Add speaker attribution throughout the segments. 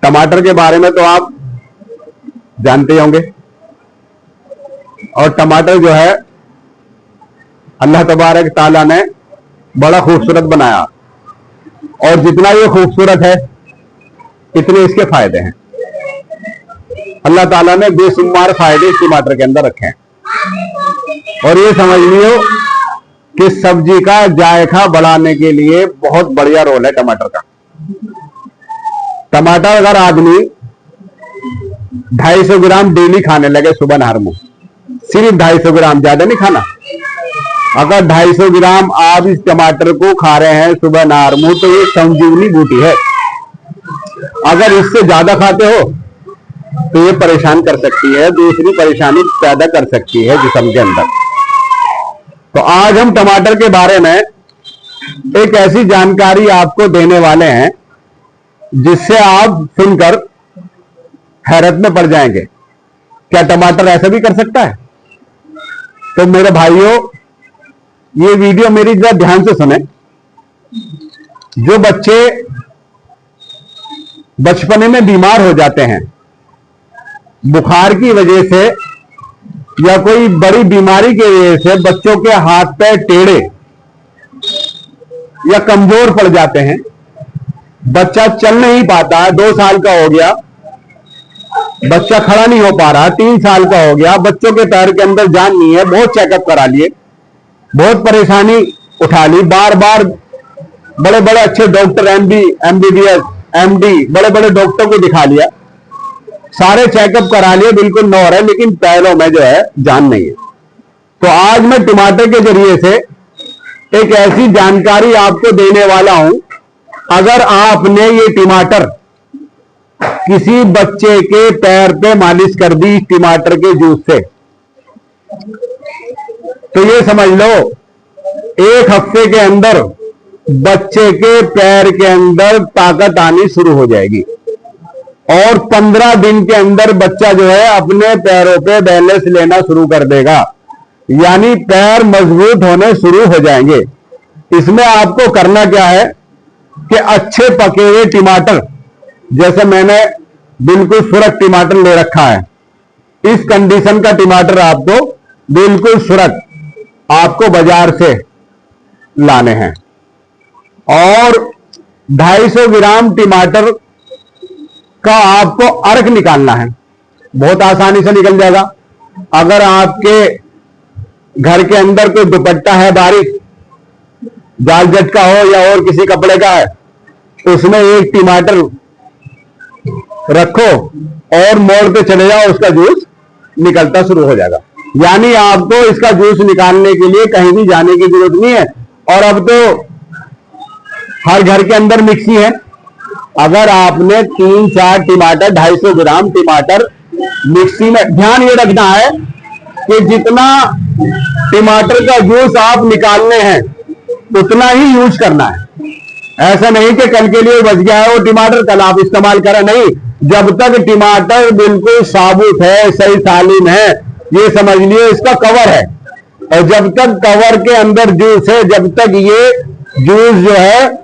Speaker 1: टमाटर के बारे में तो आप जानते होंगे, और टमाटर जो है अल्लाह तबारक ताला ने बड़ा खूबसूरत बनाया, और जितना ये खूबसूरत है इतने इसके फायदे हैं। अल्लाह ताला ने बेशुमार फायदे इस टमाटर के अंदर रखे हैं, और ये समझ लियो कि सब्जी का जायका बढ़ाने के लिए बहुत बढ़िया रोल है टमाटर का। टमाटर अगर आदमी 250 ग्राम डेली खाने लगे सुबह नहर में, सिर्फ 250 ग्राम, ज्यादा नहीं खाना। अगर 250 ग्राम आप इस टमाटर को खा रहे हैं सुबह नहर में, तो ये संजीवनी बूटी है। अगर इससे ज्यादा खाते हो तो ये परेशान कर सकती है, दूसरी परेशानी पैदा कर सकती है जिस्म के अंदर। तो आज हम टमाटर के बारे में एक ऐसी जानकारी आपको देने वाले हैं जिससे आप सुनकर हैरत में पड़ जाएंगे। क्या टमाटर ऐसा भी कर सकता है? तो मेरे भाइयों, ये वीडियो मेरी जरा ध्यान से सुने। जो बच्चे बचपने में बीमार हो जाते हैं बुखार की वजह से या कोई बड़ी बीमारी की वजह से, बच्चों के हाथ पैर टेढ़े या कमजोर पड़ जाते हैं, बच्चा चल नहीं पाता, 2 साल का हो गया बच्चा खड़ा नहीं हो पा रहा, 3 साल का हो गया, बच्चों के पैर के अंदर जान नहीं है, बहुत चेकअप करा लिए, बहुत परेशानी उठा ली, बार बार बड़े बड़े अच्छे डॉक्टर MBBS MD बड़े बड़े डॉक्टर को दिखा लिया, सारे चेकअप करा लिए, बिल्कुल नॉर्मल है, लेकिन पैरों में जो है जान नहीं है। तो आज मैं टमाटर के जरिए से एक ऐसी जानकारी आपको देने वाला हूं, अगर आपने ये टमाटर किसी बच्चे के पैर पे मालिश कर दी टमाटर के जूस से, तो ये समझ लो 1 हफ्ते के अंदर बच्चे के पैर के अंदर ताकत आनी शुरू हो जाएगी, और 15 दिन के अंदर बच्चा जो है अपने पैरों पे बैलेंस लेना शुरू कर देगा, यानी पैर मजबूत होने शुरू हो जाएंगे। इसमें आपको करना क्या है कि अच्छे पके हुए टमाटर, जैसे मैंने बिल्कुल सुरख टमाटर ले रखा है, इस कंडीशन का टमाटर आपको बिल्कुल सुरख आपको बाजार से लाने हैं, और 250 ग्राम टमाटर का आपको अर्क निकालना है। बहुत आसानी से निकल जाएगा। अगर आपके घर के अंदर कोई दुपट्टा है बारीक, जालजट का हो या और किसी कपड़े का है, उसमें 1 टमाटर रखो और मोड़ पे चले जाओ, उसका जूस निकलता शुरू हो जाएगा। यानी आपको इसका जूस निकालने के लिए कहीं भी जाने की जरूरत नहीं है। और अब तो हर घर के अंदर मिक्सी है। अगर आपने 3-4 टमाटर, 250 ग्राम टमाटर मिक्सी में, ध्यान ये रखना है कि जितना टमाटर का जूस आप निकालने हैं उतना ही यूज करना है। ऐसा नहीं कि कल के लिए बच गया है वो टमाटर, कल आप इस्तेमाल करें, नहीं। जब तक टमाटर बिल्कुल साबुत है, सही सालिम है, ये समझ लिए इसका कवर है, और जब तक कवर के अंदर जूस है, जब तक ये जूस जो है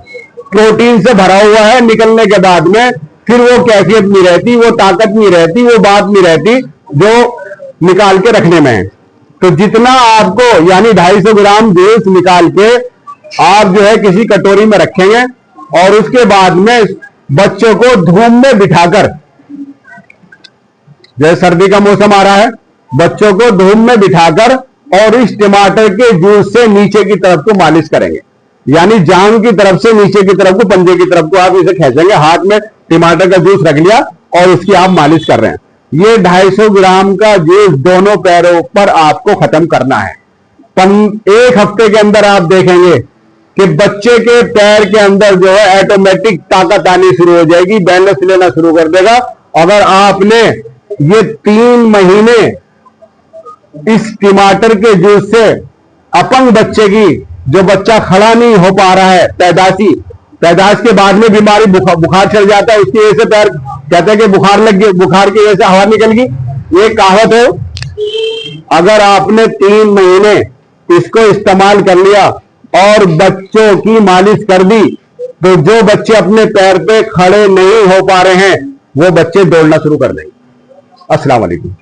Speaker 1: प्रोटीन से भरा हुआ है, निकलने के बाद में फिर वो कैफियत नहीं रहती, वो ताकत नहीं रहती, वो बात नहीं रहती जो निकाल के रखने में है। तो जितना आपको, यानी 250 ग्राम जूस निकाल के आप जो है किसी कटोरी में रखेंगे, और उसके बाद में बच्चों को धूप में बिठाकर, जैसे सर्दी का मौसम आ रहा है, बच्चों को धूप में बिठाकर और इस टमाटर के जूस से नीचे की तरफ को मालिश करेंगे, यानी जांघ की तरफ से नीचे की तरफ को, पंजे की तरफ को आप इसे खींचेंगे, हाथ में टमाटर का जूस रख लिया और उसकी आप मालिश कर रहे हैं। ये 250 ग्राम का जूस दोनों पैरों पर आपको खत्म करना है। 1 हफ्ते के अंदर आप देखेंगे कि बच्चे के पैर के अंदर जो है ऑटोमेटिक ताकत आनी शुरू हो जाएगी, बैलेंस लेना शुरू कर देगा। अगर आपने ये 3 महीने इस टमाटर के जूस से अपंग बच्चे की, जो बच्चा खड़ा नहीं हो पा रहा है, पैदाश के बाद में बीमारी, बुखार चढ़ जाता है, उसकी वजह से पैर, कहते हैं कि बुखार लग गई, बुखार की वजह से हवा निकल गई, ये कहावत है। अगर आपने 3 महीने इसको इस्तेमाल कर लिया और बच्चों की मालिश कर दी, तो जो बच्चे अपने पैर पे खड़े नहीं हो पा रहे हैं वो बच्चे दौड़ना शुरू कर देंगे। अस्सलाम वालेकुम।